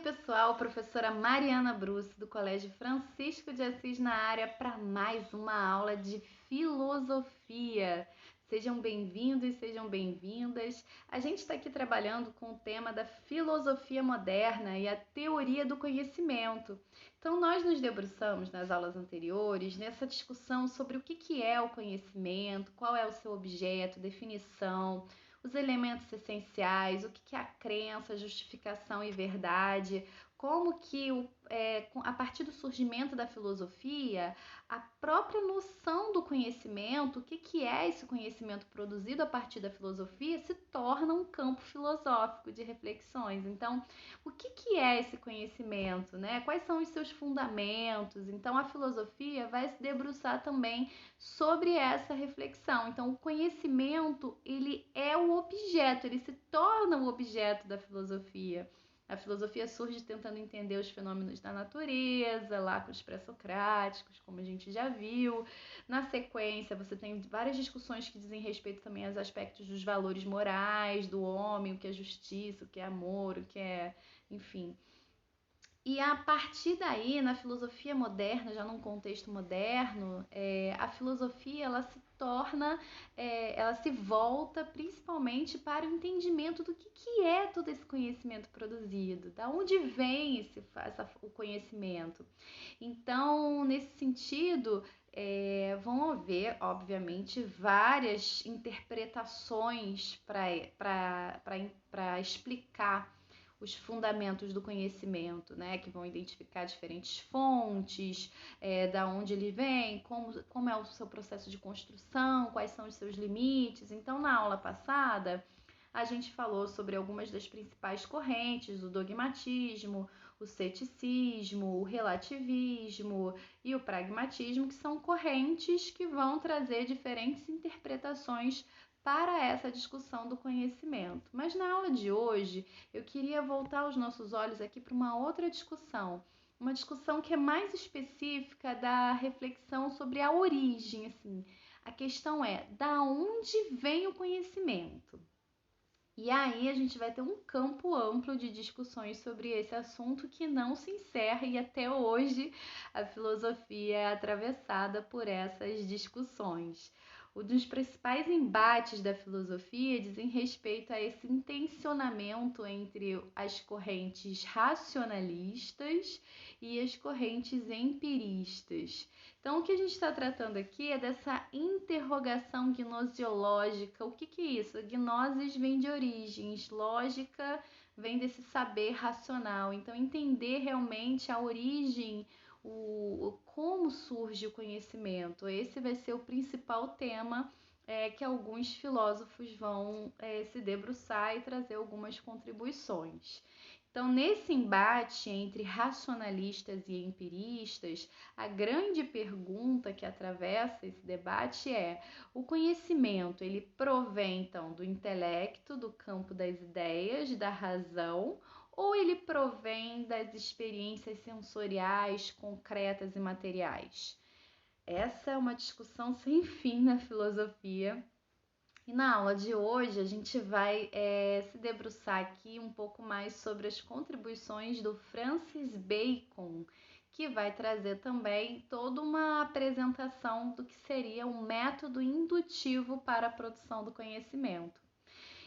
pessoal, professora Mariana Bruce, do Colégio Francisco de Assis na área para mais uma aula de filosofia. Sejam bem-vindos, sejam bem-vindas. A gente está aqui trabalhando com o tema da filosofia moderna e a teoria do conhecimento. Então, nós nos debruçamos nas aulas anteriores nessa discussão sobre o que é o conhecimento, qual é o seu objeto, definição, os elementos essenciais, o que é a crença, justificação e verdade, como que a partir do surgimento da filosofia, a própria noção do conhecimento, o que é esse conhecimento produzido a partir da filosofia, se torna um campo filosófico de reflexões. Então, o que é esse conhecimento, né? Quais são os seus fundamentos? Então, a filosofia vai se debruçar também sobre essa reflexão. Então, o conhecimento, ele é o objeto, ele se torna o objeto da filosofia. A filosofia surge tentando entender os fenômenos da natureza, lá com os pré-socráticos, como a gente já viu. Na sequência, você tem várias discussões que dizem respeito também aos aspectos dos valores morais do homem, o que é justiça, o que é amor, o que é, enfim. E a partir daí, na filosofia moderna, já num contexto moderno, a filosofia ela se torna, ela se volta principalmente para o entendimento do que é todo esse conhecimento produzido, da onde vem o conhecimento. Então, nesse sentido, vão haver, obviamente, várias interpretações para explicar os fundamentos do conhecimento, né, que vão identificar diferentes fontes, da onde ele vem, como é o seu processo de construção, quais são os seus limites. Então, na aula passada, a gente falou sobre algumas das principais correntes, o dogmatismo, o ceticismo, o relativismo e o pragmatismo, que são correntes que vão trazer diferentes interpretações para essa discussão do conhecimento. Mas na aula de hoje, eu queria voltar os nossos olhos aqui para uma outra discussão, uma discussão que é mais específica da reflexão sobre a origem, assim. A questão é, da onde vem o conhecimento? E aí a gente vai ter um campo amplo de discussões sobre esse assunto que não se encerra e até hoje a filosofia é atravessada por essas discussões. Um dos principais embates da filosofia dizem respeito a esse intencionamento entre as correntes racionalistas e as correntes empiristas. Então, o que a gente está tratando aqui é dessa interrogação gnosiológica. O que é isso? A gnosis vem de origens, lógica vem desse saber racional. Então, entender realmente a origem, como surge o conhecimento. Esse vai ser o principal tema que alguns filósofos vão se debruçar e trazer algumas contribuições. Então, nesse embate entre racionalistas e empiristas, a grande pergunta que atravessa esse debate é: o conhecimento, ele provém então do intelecto, do campo das ideias, da razão, ou ele provém das experiências sensoriais, concretas e materiais? Essa é uma discussão sem fim na filosofia. E na aula de hoje a gente vai se debruçar aqui um pouco mais sobre as contribuições do Francis Bacon, que vai trazer também toda uma apresentação do que seria um método indutivo para a produção do conhecimento.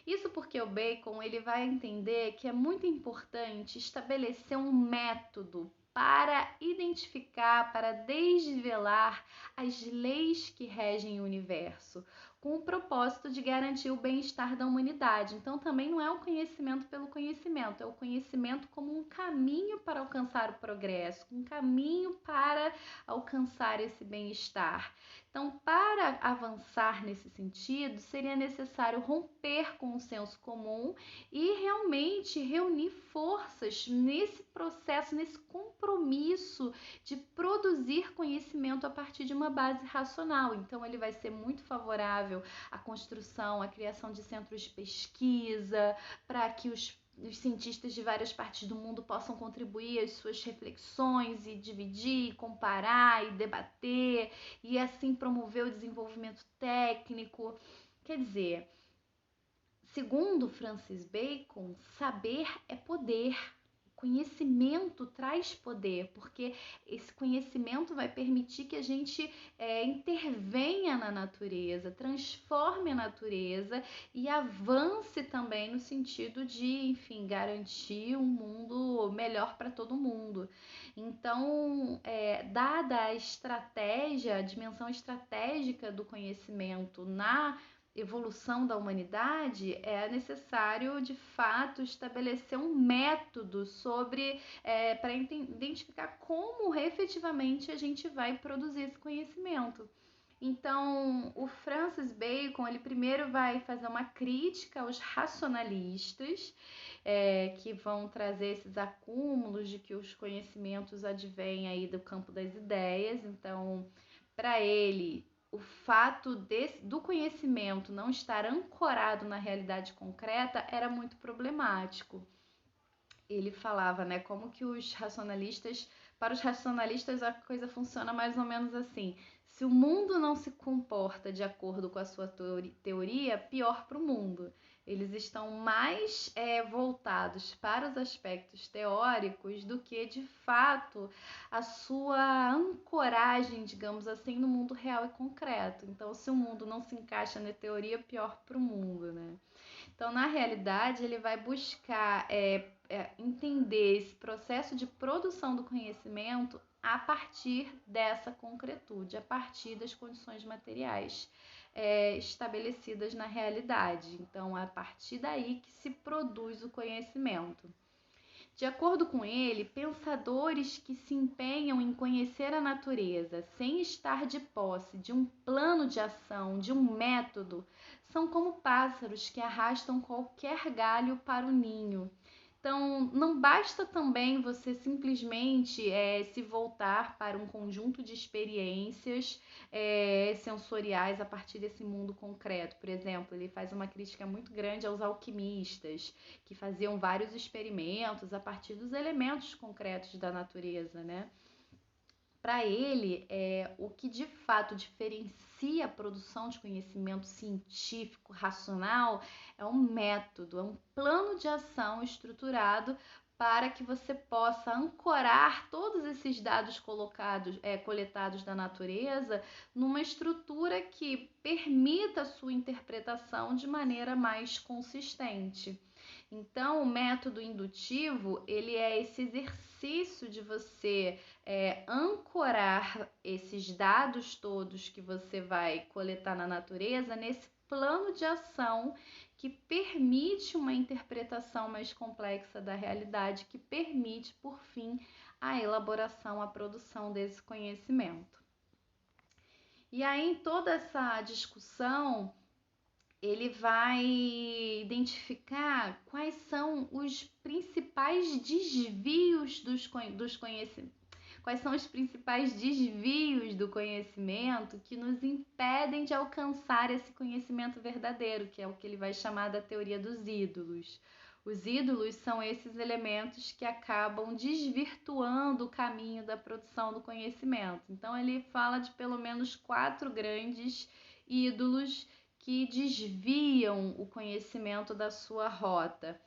Isso porque o Bacon ele vai entender que é muito importante estabelecer um método para identificar, para desvelar as leis que regem o universo, com o propósito de garantir o bem-estar da humanidade. Então, também não é o conhecimento pelo conhecimento, é o conhecimento como um caminho para alcançar o progresso, um caminho para alcançar esse bem-estar. Então, para avançar nesse sentido, seria necessário romper com o senso comum e realmente reunir forças nesse processo, nesse compromisso de produzir conhecimento a partir de uma base racional. Então, ele vai ser muito favorável à construção, à criação de centros de pesquisa, para que os cientistas de várias partes do mundo possam contribuir às suas reflexões e dividir, comparar e debater e assim promover o desenvolvimento técnico. Quer dizer, segundo Francis Bacon, saber é poder. conhecimento traz poder, porque esse conhecimento vai permitir que a gente intervenha na natureza, transforme a natureza e avance também no sentido de, enfim, garantir um mundo melhor para todo mundo. Então, dada a estratégia, a dimensão estratégica do conhecimento na evolução da humanidade, é necessário de fato estabelecer um método sobre para identificar como efetivamente a gente vai produzir esse conhecimento. Então, o Francis Bacon, ele primeiro vai fazer uma crítica aos racionalistas, que vão trazer esses acúmulos de que os conhecimentos advêm aí do campo das ideias. Então, para ele, o fato do conhecimento não estar ancorado na realidade concreta era muito problemático. Ele falava, né, como que para os racionalistas a coisa funciona mais ou menos assim: se o mundo não se comporta de acordo com a sua teoria, pior para o mundo. Eles estão mais voltados para os aspectos teóricos do que, de fato, a sua ancoragem, digamos assim, no mundo real e concreto. Então, se o mundo não se encaixa na teoria, pior para o mundo, né? Então, na realidade, ele vai buscar entender esse processo de produção do conhecimento a partir dessa concretude, a partir das condições materiais estabelecidas na realidade. Então, é a partir daí que se produz o conhecimento. De acordo com ele, pensadores que se empenham em conhecer a natureza sem estar de posse de um plano de ação, de um método, são como pássaros que arrastam qualquer galho para o ninho. Então, não basta também você simplesmente se voltar para um conjunto de experiências sensoriais a partir desse mundo concreto. Por exemplo, ele faz uma crítica muito grande aos alquimistas, que faziam vários experimentos a partir dos elementos concretos da natureza, né? Para ele, o que de fato diferencia a produção de conhecimento científico, racional, é um método, é um plano de ação estruturado para que você possa ancorar todos esses dados coletados da natureza numa estrutura que permita a sua interpretação de maneira mais consistente. Então, o método indutivo, ele é esse exercício de você ancorar esses dados todos que você vai coletar na natureza nesse plano de ação que permite uma interpretação mais complexa da realidade, que permite, por fim, a elaboração, a produção desse conhecimento. E aí, em toda essa discussão, ele vai identificar quais são os principais desvios dos conhecimentos, quais são os principais desvios do conhecimento que nos impedem de alcançar esse conhecimento verdadeiro, que é o que ele vai chamar da teoria dos ídolos. Os ídolos são esses elementos que acabam desvirtuando o caminho da produção do conhecimento. Então, ele fala de pelo menos 4 grandes ídolos que desviam o conhecimento da sua rota.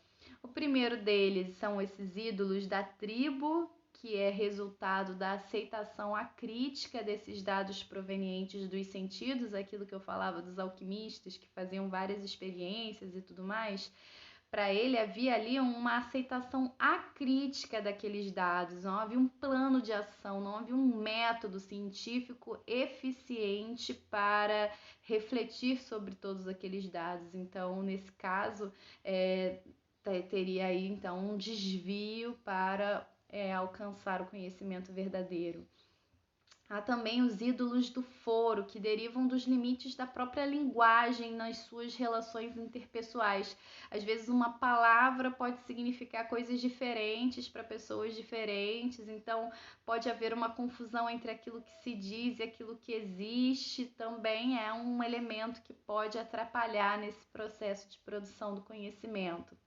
O primeiro deles são esses ídolos da tribo, que é resultado da aceitação acrítica desses dados provenientes dos sentidos, aquilo que eu falava dos alquimistas que faziam várias experiências e tudo mais. Para ele havia ali uma aceitação acrítica daqueles dados, não havia um plano de ação, não havia um método científico eficiente para refletir sobre todos aqueles dados. Então, nesse caso, teria aí então um desvio para alcançar o conhecimento verdadeiro. Há também os ídolos do foro, que derivam dos limites da própria linguagem nas suas relações interpessoais. Às vezes uma palavra pode significar coisas diferentes para pessoas diferentes, então pode haver uma confusão entre aquilo que se diz e aquilo que existe. Também é um elemento que pode atrapalhar nesse processo de produção do conhecimento.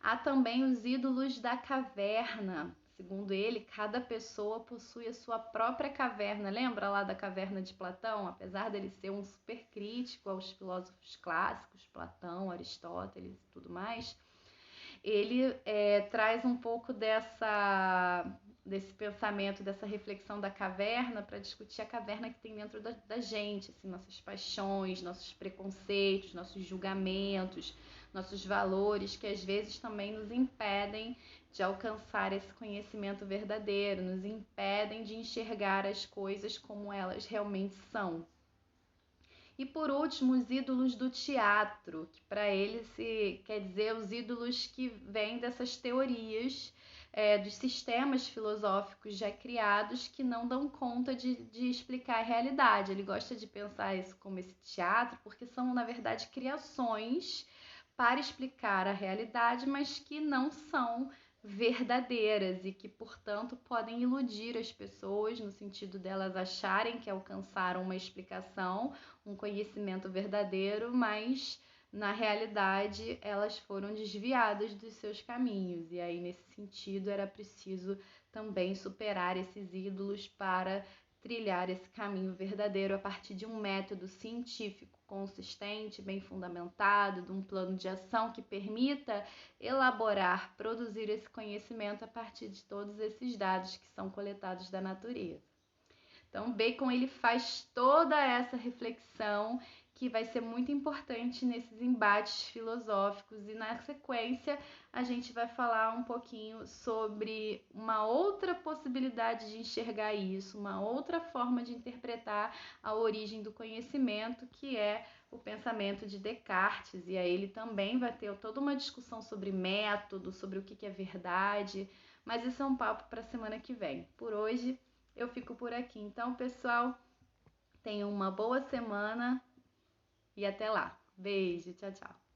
Há também os ídolos da caverna. Segundo ele, cada pessoa possui a sua própria caverna. Lembra lá da caverna de Platão? Apesar dele ser um super crítico aos filósofos clássicos, Platão, Aristóteles e tudo mais, ele traz um pouco desse pensamento, dessa reflexão da caverna para discutir a caverna que tem dentro da gente, assim, nossas paixões, nossos preconceitos, nossos julgamentos, nossos valores, que às vezes também nos impedem de alcançar esse conhecimento verdadeiro, nos impedem de enxergar as coisas como elas realmente são. E por último, os ídolos do teatro, que para ele se quer dizer os ídolos que vêm dessas teorias, dos sistemas filosóficos já criados que não dão conta de explicar a realidade. Ele gosta de pensar isso como esse teatro, porque são, na verdade, criações para explicar a realidade, mas que não são verdadeiras e que, portanto, podem iludir as pessoas no sentido delas acharem que alcançaram uma explicação, um conhecimento verdadeiro, mas na realidade elas foram desviadas dos seus caminhos. E aí, nesse sentido, era preciso também superar esses ídolos para trilhar esse caminho verdadeiro a partir de um método científico consistente, bem fundamentado, de um plano de ação que permita elaborar, produzir esse conhecimento a partir de todos esses dados que são coletados da natureza. Então, Bacon ele faz toda essa reflexão que vai ser muito importante nesses embates filosóficos, e na sequência a gente vai falar um pouquinho sobre uma outra possibilidade de enxergar isso, uma outra forma de interpretar a origem do conhecimento, que é o pensamento de Descartes. E aí ele também vai ter toda uma discussão sobre método, sobre o que é verdade, mas isso é um papo para a semana que vem. Por hoje eu fico por aqui. Então, pessoal, tenham uma boa semana e até lá. Beijo, tchau, tchau.